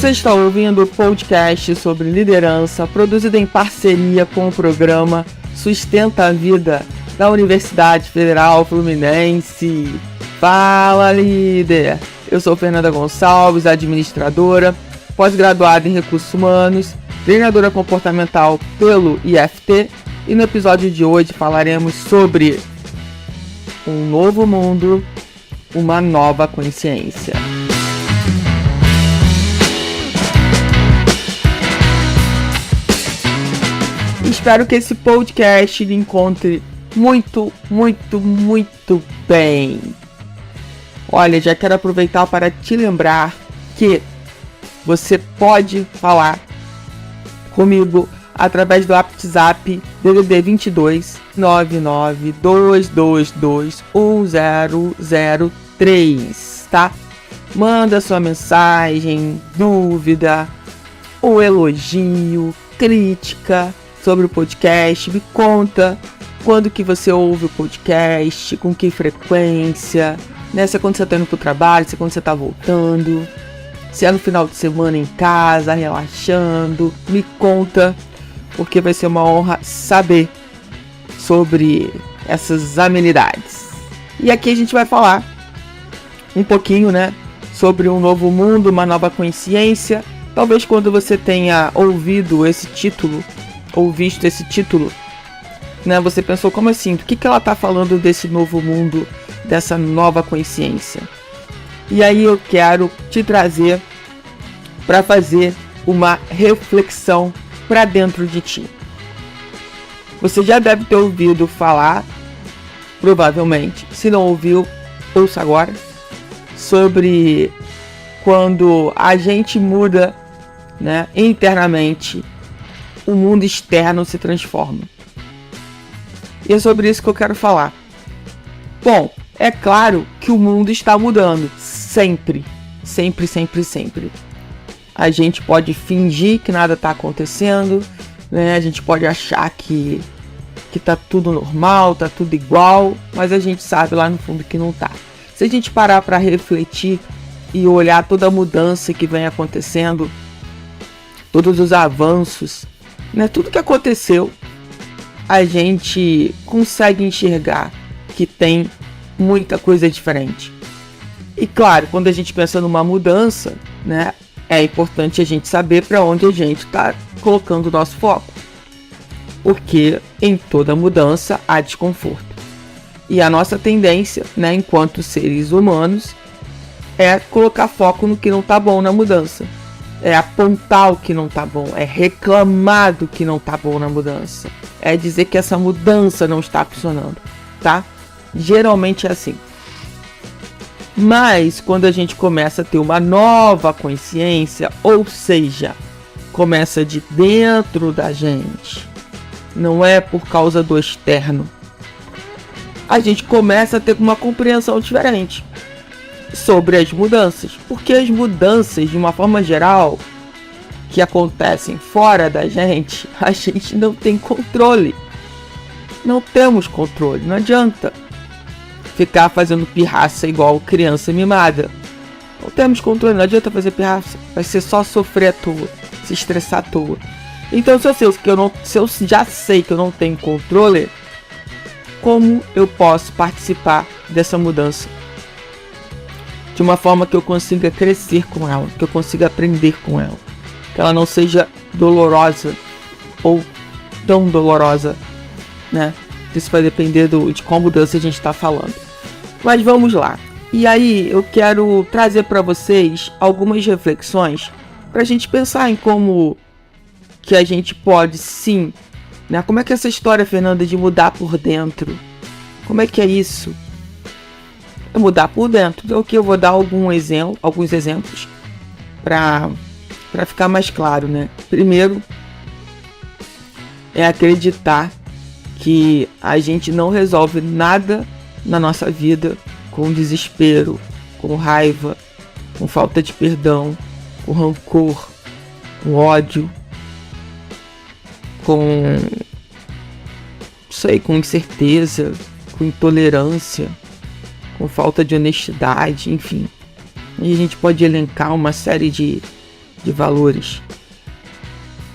Você está ouvindo o podcast sobre liderança, produzido em parceria com o programa Sustenta a Vida da Universidade Federal Fluminense. Fala, líder! Eu sou Fernanda Gonçalves, administradora, pós-graduada em Recursos Humanos, treinadora comportamental pelo IFT, e no episódio de hoje falaremos sobre um novo mundo, uma nova consciência. Espero que esse podcast lhe encontre muito bem. Olha, já quero aproveitar para te lembrar que você pode falar comigo através do WhatsApp DDD 22 99 222 1003, tá? Manda sua mensagem, dúvida, ou elogio, crítica sobre o podcast. Me conta quando que você ouve o podcast, com que frequência, né? Se é quando você está indo pro trabalho, se é quando você está voltando, se é no final de semana em casa, relaxando. Me conta, porque vai ser uma honra saber sobre essas amenidades. E aqui a gente vai falar um pouquinho, né, sobre um novo mundo, uma nova consciência. Talvez quando você tenha ouvido esse título, ou visto esse título, né, você pensou, como assim? Do que ela tá falando desse novo mundo, dessa nova consciência? E aí eu quero te trazer para fazer uma reflexão para dentro de ti. Você já deve ter ouvido falar, provavelmente, se não ouviu, ouça agora, sobre quando a gente muda, né, internamente, o mundo externo se transforma. E é sobre isso que eu quero falar. Bom, é claro que o mundo está mudando. Sempre. A gente pode fingir que nada está acontecendo, né? A gente pode achar que tá tudo normal, tá tudo igual, mas a gente sabe lá no fundo que não tá. Se a gente parar para refletir e olhar toda a mudança que vem acontecendo, todos os avanços, né? Tudo que aconteceu, a gente consegue enxergar que tem muita coisa diferente. E claro, quando a gente pensa numa mudança, né, é importante a gente saber para onde a gente está colocando o nosso foco. Porque em toda mudança há desconforto. E a nossa tendência, né, enquanto seres humanos, é colocar foco no que não está bom na mudança. É apontar o que não tá bom, é reclamar do que não tá bom na mudança, é dizer que essa mudança não está funcionando, tá? Geralmente é assim. Mas quando a gente começa a ter uma nova consciência, ou seja, começa de dentro da gente, não é por causa do externo, a gente começa a ter uma compreensão diferente sobre as mudanças, porque as mudanças, de uma forma geral, que acontecem fora da gente, a gente não tem controle. Não temos controle, não adianta ficar fazendo pirraça igual criança mimada. Não temos controle, não adianta fazer pirraça, vai ser só sofrer à toa, se estressar à toa. Então se eu já sei que eu não tenho controle, como eu posso participar dessa mudança? De uma forma que eu consiga crescer com ela, que eu consiga aprender com ela, que ela não seja dolorosa ou tão dolorosa, né? Isso vai depender de qual mudança a gente está falando. Mas vamos lá. E aí eu quero trazer para vocês algumas reflexões para a gente pensar em como que a gente pode sim, né? Como é que essa história, Fernanda, de mudar por dentro? Como é que é isso? É mudar por dentro. Então aqui eu vou dar alguns exemplos para ficar mais claro, né? Primeiro é acreditar que a gente não resolve nada na nossa vida com desespero, com raiva, com falta de perdão, com rancor, com ódio, com incerteza, com intolerância, com falta de honestidade, enfim. E a gente pode elencar uma série de de valores.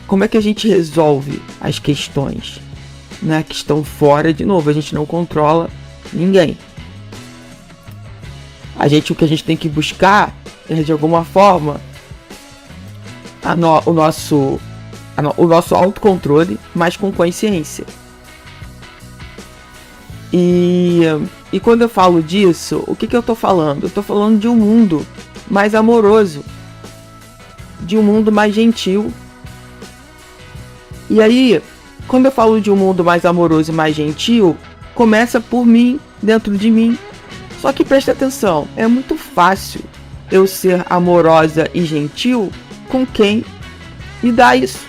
Como é que a gente resolve as questões, né, que estão fora? De novo, a gente não controla ninguém. O que a gente tem que buscar é, de alguma forma, o nosso autocontrole, mas com consciência. E quando eu falo disso, o que eu tô falando? Eu tô falando de um mundo mais amoroso, de um mundo mais gentil. E aí, quando eu falo de um mundo mais amoroso e mais gentil, começa por mim, dentro de mim. Só que presta atenção, é muito fácil eu ser amorosa e gentil com quem me dá isso.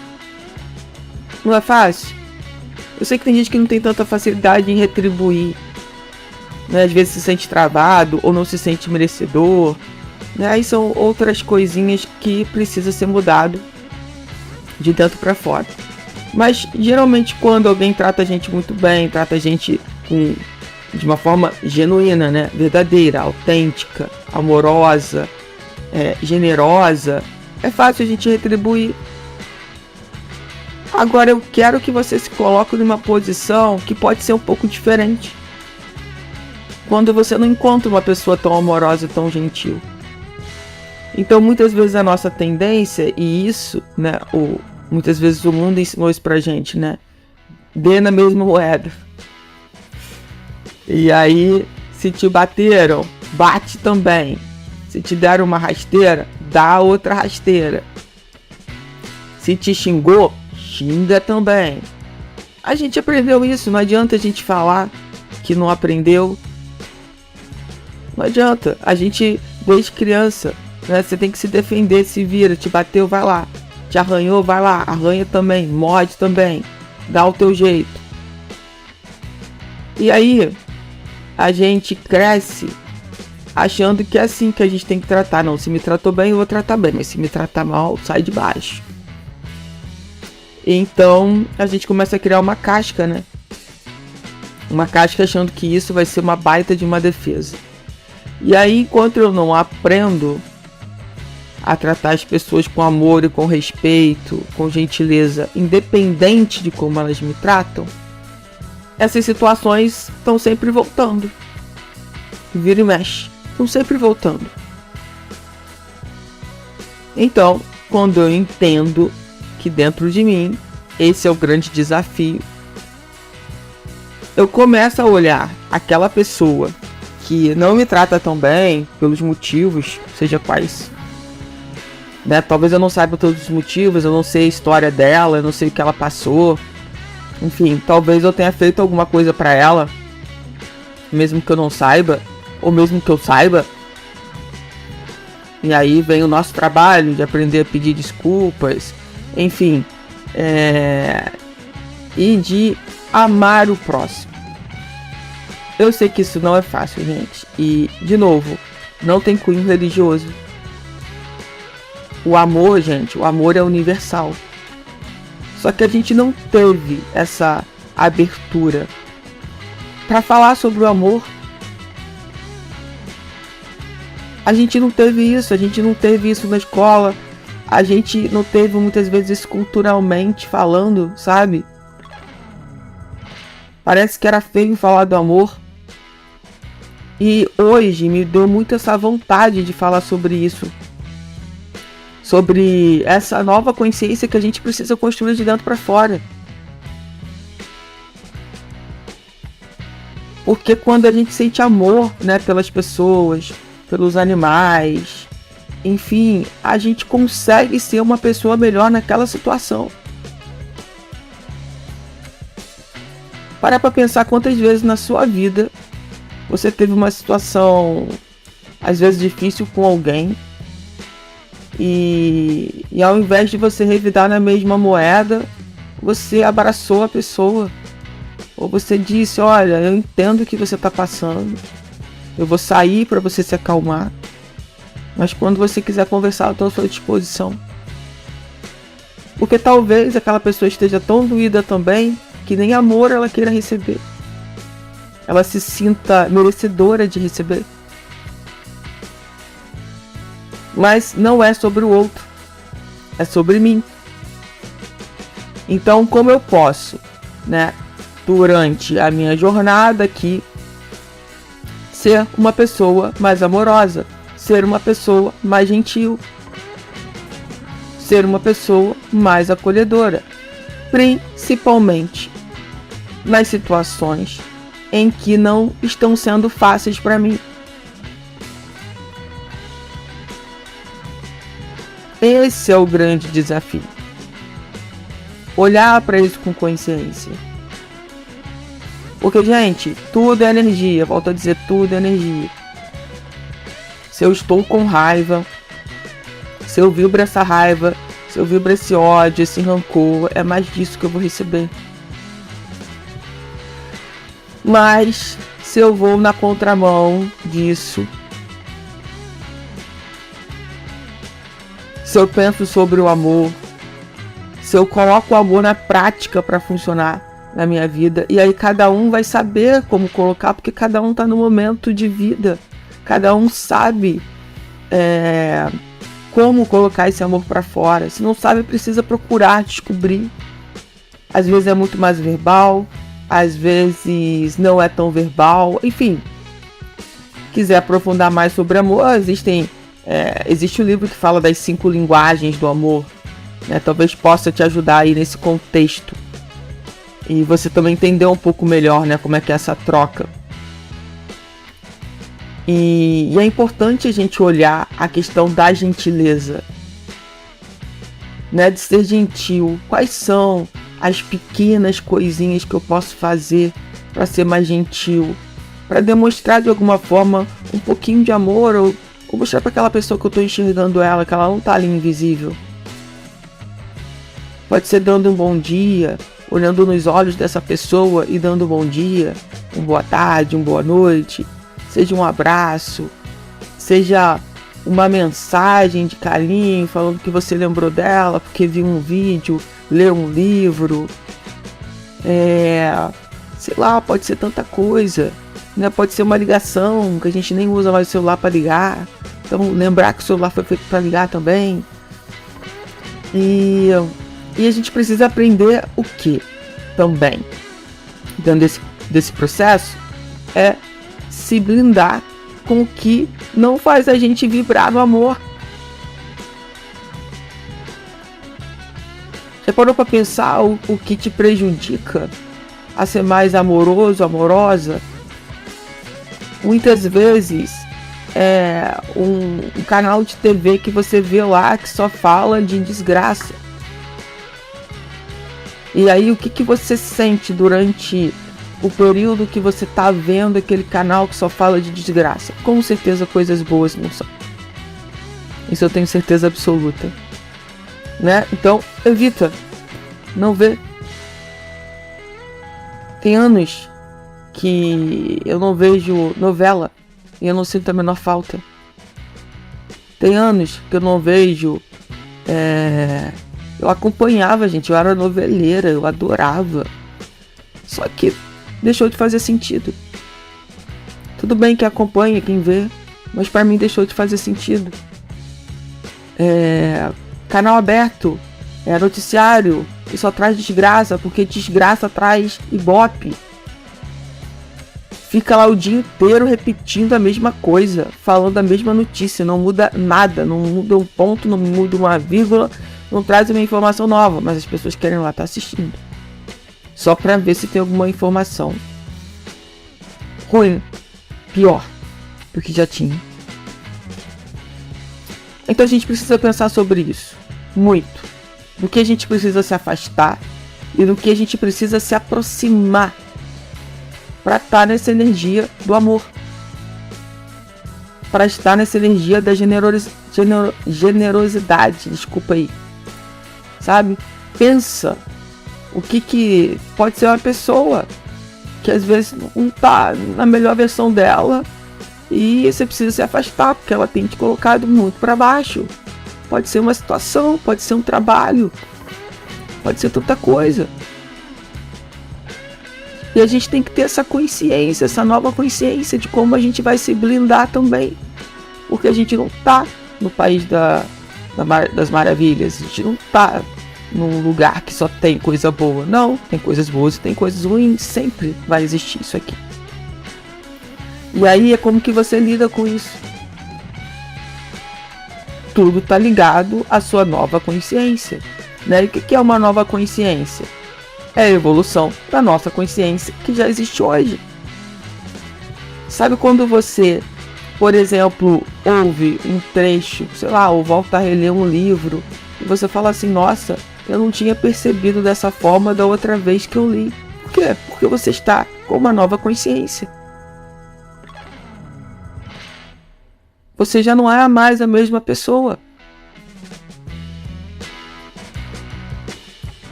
Não é fácil? Eu sei que tem gente que não tem tanta facilidade em retribuir, né? Às vezes se sente travado ou não se sente merecedor, né? Aí são outras coisinhas que precisa ser mudado de dentro para fora. Mas geralmente quando alguém trata a gente muito bem, trata a gente de uma forma genuína, né? Verdadeira, autêntica, amorosa, generosa, é fácil a gente retribuir. Agora eu quero que você se coloque numa posição que pode ser um pouco diferente. Quando você não encontra uma pessoa tão amorosa e tão gentil. Então muitas vezes a nossa tendência, e isso, né, muitas vezes o mundo ensinou isso pra gente, né? Dê na mesma moeda. E aí, se te bateram, bate também. Se te deram uma rasteira, dá outra rasteira. Se te xingou, xinga também. A gente aprendeu isso, não adianta a gente falar que não aprendeu. Não adianta, a gente desde criança, né, você tem que se defender, se vira, te bateu, vai lá. Te arranhou, vai lá, arranha também, morde também, dá o teu jeito. E aí, a gente cresce achando que é assim que a gente tem que tratar. Não, se me tratou bem, eu vou tratar bem, mas se me tratar mal, sai de baixo. Então a gente começa a criar uma casca, né? Uma casca achando que isso vai ser uma baita de uma defesa. E aí, enquanto eu não aprendo a tratar as pessoas com amor e com respeito, com gentileza, independente de como elas me tratam, essas situações estão sempre voltando. Vira e mexe, estão sempre voltando. Então, quando eu entendo que dentro de mim, esse é o grande desafio, eu começo a olhar aquela pessoa que não me trata tão bem, pelos motivos, seja quais, né? Talvez eu não saiba todos os motivos, eu não sei a história dela, eu não sei o que ela passou, enfim, talvez eu tenha feito alguma coisa pra ela, mesmo que eu não saiba, ou mesmo que eu saiba. E aí vem o nosso trabalho de aprender a pedir desculpas, enfim, e de amar o próximo. Eu sei que isso não é fácil, gente. E, de novo, não tem cunho religioso. O amor, gente, o amor é universal. Só que a gente não teve essa abertura para falar sobre o amor. A gente não teve isso na escola. A gente não teve muitas vezes isso culturalmente falando, sabe? Parece que era feio falar do amor. E hoje me deu muito essa vontade de falar sobre isso. Sobre essa nova consciência que a gente precisa construir de dentro para fora. Porque quando a gente sente amor, né, pelas pessoas, pelos animais, enfim, a gente consegue ser uma pessoa melhor naquela situação. Para pensar quantas vezes na sua vida você teve uma situação, às vezes difícil com alguém, e ao invés de você revidar na mesma moeda, você abraçou a pessoa. Ou você disse, olha, eu entendo o que você está passando, eu vou sair para você se acalmar, mas quando você quiser conversar, eu estou à sua disposição. Porque talvez aquela pessoa esteja tão doída também, que nem amor ela queira receber. Ela se sinta merecedora de receber. Mas não é sobre o outro. é sobre mim. Então, como eu posso, né, durante a minha jornada aqui, ser uma pessoa mais amorosa, ser uma pessoa mais gentil, ser uma pessoa mais acolhedora, principalmente nas situações em que não estão sendo fáceis para mim. Esse é o grande desafio. Olhar para isso com consciência. Porque, gente, tudo é energia. Volto a dizer, tudo é energia. Se eu estou com raiva, se eu vibro essa raiva, se eu vibro esse ódio, esse rancor, é mais disso que eu vou receber. Mas, se eu vou na contramão disso, se eu penso sobre o amor, se eu coloco o amor na prática para funcionar na minha vida, e aí cada um vai saber como colocar, porque cada um está no momento de vida, cada um sabe como colocar esse amor para fora. Se não sabe, precisa procurar descobrir. Às vezes é muito mais verbal, às vezes não é tão verbal, enfim. Quiser aprofundar mais sobre amor, existe um livro que fala das 5 linguagens do amor, né? Talvez possa te ajudar aí nesse contexto. E você também entender um pouco melhor, né, como é que é essa troca. E é importante a gente olhar a questão da gentileza, né, de ser gentil. Quais são as pequenas coisinhas que eu posso fazer para ser mais gentil? Para demonstrar de alguma forma um pouquinho de amor, ou mostrar para aquela pessoa que eu estou enxergando ela, que ela não está ali invisível. Pode ser dando um bom dia, olhando nos olhos dessa pessoa e dando um bom dia, uma boa tarde, uma boa noite, seja um abraço, seja uma mensagem de carinho, falando que você lembrou dela porque viu um vídeo, leu um livro, sei lá, pode ser tanta coisa, né? Pode ser uma ligação, que a gente nem usa mais o celular para ligar, então lembrar que o celular foi feito para ligar também. E a gente precisa aprender o que também, dentro desse processo, é se blindar com o que não faz a gente vibrar no amor. Já parou para pensar o que te prejudica a ser mais amoroso, amorosa? Muitas vezes é um canal de TV que você vê lá que só fala de desgraça. E aí o que você sente durante o período que você tá vendo aquele canal que só fala de desgraça? Com certeza coisas boas não são. Isso eu tenho certeza absoluta, né? Então evita, não vê. Tem anos que eu não vejo novela e eu não sinto a menor falta. Tem anos que eu não vejo. Eu acompanhava, gente, eu era noveleira, eu adorava. Só que deixou de fazer sentido. Tudo bem que acompanha, quem vê, mas pra mim deixou de fazer sentido. Canal aberto, noticiário, que só traz desgraça, porque desgraça traz ibope. Fica lá o dia inteiro repetindo a mesma coisa, falando a mesma notícia, não muda nada, não muda um ponto, não muda uma vírgula, não traz uma informação nova, mas as pessoas querem lá estar assistindo. Só pra ver se tem alguma informação ruim, pior do que já tinha. Então a gente precisa pensar sobre isso, muito. Do que a gente precisa se afastar e do que a gente precisa se aproximar para estar nessa energia do amor, para estar nessa energia da generosidade, desculpa aí, sabe? Pensa o que pode ser uma pessoa que às vezes não tá na melhor versão dela e você precisa se afastar porque ela tem te colocado muito para baixo. Pode ser uma situação, pode ser um trabalho, pode ser tanta coisa. E a gente tem que ter essa consciência, essa nova consciência de como a gente vai se blindar também. Porque a gente não tá no país das maravilhas. A gente não tá num lugar que só tem coisa boa. Não, tem coisas boas e tem coisas ruins. Sempre vai existir isso aqui. E aí é como que você lida com isso. Tudo tá ligado à sua nova consciência, né? E o que é uma nova consciência? É a evolução da nossa consciência que já existe hoje. Sabe quando você, por exemplo, ouve um trecho, sei lá, ou volta a reler um livro, e você fala assim, nossa, eu não tinha percebido dessa forma da outra vez que eu li. Por quê? Porque você está com uma nova consciência. Você já não é mais a mesma pessoa.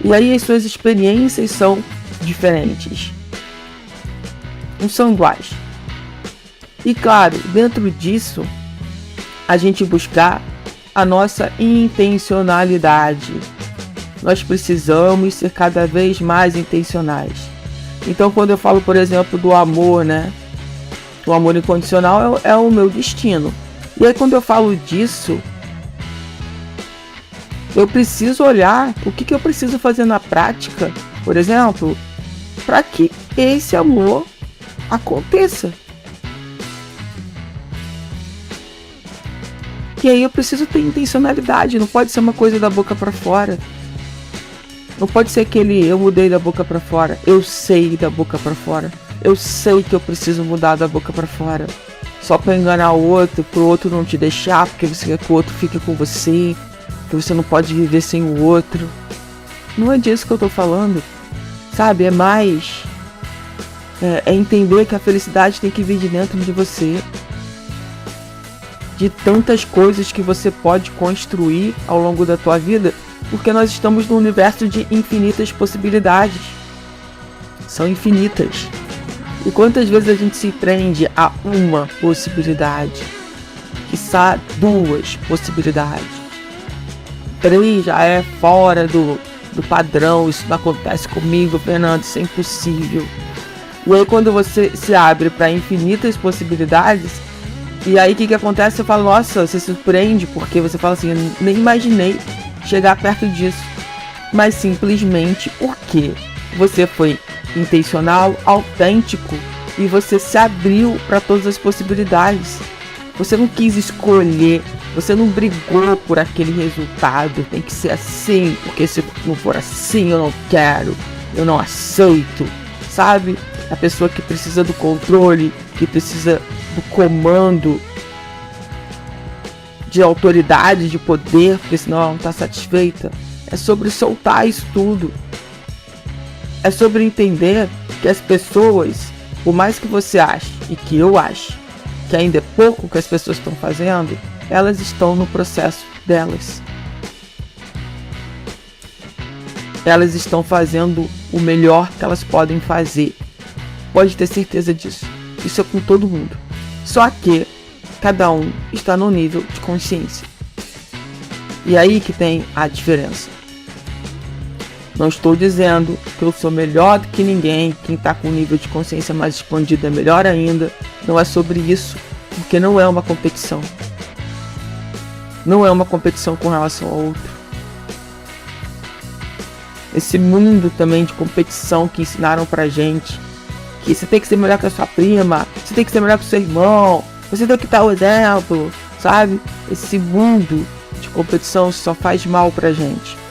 E aí as suas experiências são diferentes. Não são iguais. E claro, dentro disso, a gente buscar a nossa intencionalidade. Nós precisamos ser cada vez mais intencionais. Então quando eu falo, por exemplo, do amor, né? O amor incondicional é o meu destino. E aí quando eu falo disso, eu preciso olhar o que eu preciso fazer na prática, por exemplo, para que esse amor aconteça. E aí eu preciso ter intencionalidade, não pode ser uma coisa da boca para fora. Não pode ser aquele eu mudei da boca para fora, eu sei da boca para fora. Eu sei que eu preciso mudar da boca para fora. Só para enganar o outro, pro outro não te deixar, porque você quer que o outro fique com você, que você não pode viver sem o outro. Não é disso que eu tô falando, sabe? É mais... É entender que a felicidade tem que vir de dentro de você. De tantas coisas que você pode construir ao longo da tua vida, porque nós estamos num universo de infinitas possibilidades. São infinitas. E quantas vezes a gente se prende a uma possibilidade? Quiçá 2 possibilidades. 3 já é fora do padrão. Isso não acontece comigo, Fernando, isso é impossível. E aí quando você se abre para infinitas possibilidades, e aí o que acontece? Você fala, nossa, você se surpreende, porque você fala assim, eu nem imaginei chegar perto disso. Mas simplesmente porque você foi intencional, autêntico, e você se abriu para todas as possibilidades. Você não quis escolher, você não brigou por aquele resultado, tem que ser assim, porque se não for assim eu não quero, eu não aceito, sabe? A pessoa que precisa do controle, que precisa do comando, de autoridade, de poder, porque senão ela não está satisfeita. É sobre soltar isso tudo. É sobre entender que as pessoas, por mais que você ache e que eu ache que ainda é pouco que as pessoas estão fazendo, elas estão no processo delas. Elas estão fazendo o melhor que elas podem fazer. Pode ter certeza disso. Isso é com todo mundo. Só que cada um está no nível de consciência. E aí que tem a diferença. Não estou dizendo que eu sou melhor do que ninguém. Quem está com um nível de consciência mais expandido é melhor ainda. Não é sobre isso, porque não é uma competição. Não é uma competição com relação ao outro. Esse mundo também de competição que ensinaram pra gente, que você tem que ser melhor que a sua prima, você tem que ser melhor que o seu irmão, você tem que dar o exemplo, sabe? Esse mundo de competição só faz mal pra gente.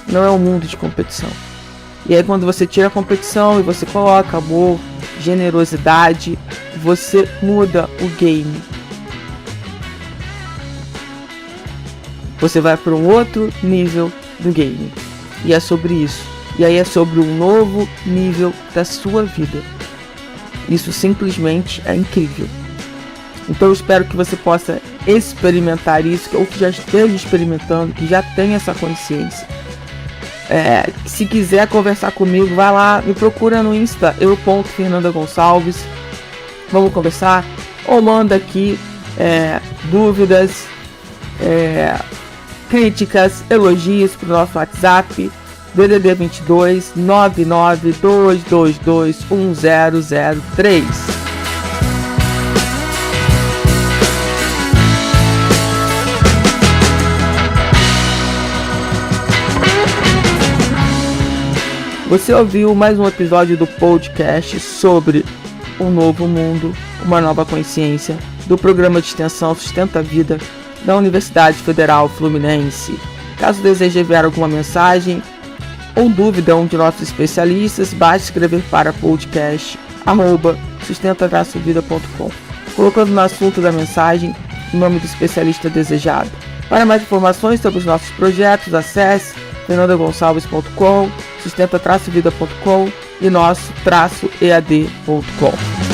Não é um mundo de competição. E aí quando você tira a competição e você coloca amor, generosidade, você muda o game. Você vai para um outro nível do game. E é sobre isso. E aí é sobre um novo nível da sua vida. Isso simplesmente é incrível. Então eu espero que você possa experimentar isso, ou que já esteja experimentando, que já tenha essa consciência. Se quiser conversar comigo, vai lá, me procura no Insta, eu.Fernanda Gonçalves. Vamos conversar. Ou manda aqui dúvidas, críticas, elogios para o nosso WhatsApp, DDD 22 99222 1003. Você ouviu mais um episódio do podcast sobre um novo mundo, uma nova consciência, do programa de extensão Sustenta a Vida da Universidade Federal Fluminense. Caso deseje enviar alguma mensagem ou dúvida a um de nossos especialistas, basta escrever para podcast@sustenta-vida.com, colocando no assunto da mensagem o nome do especialista desejado. Para mais informações sobre os nossos projetos, acesse fernandagonçalves.com, sustenta-vida.com e nosso-ead.com.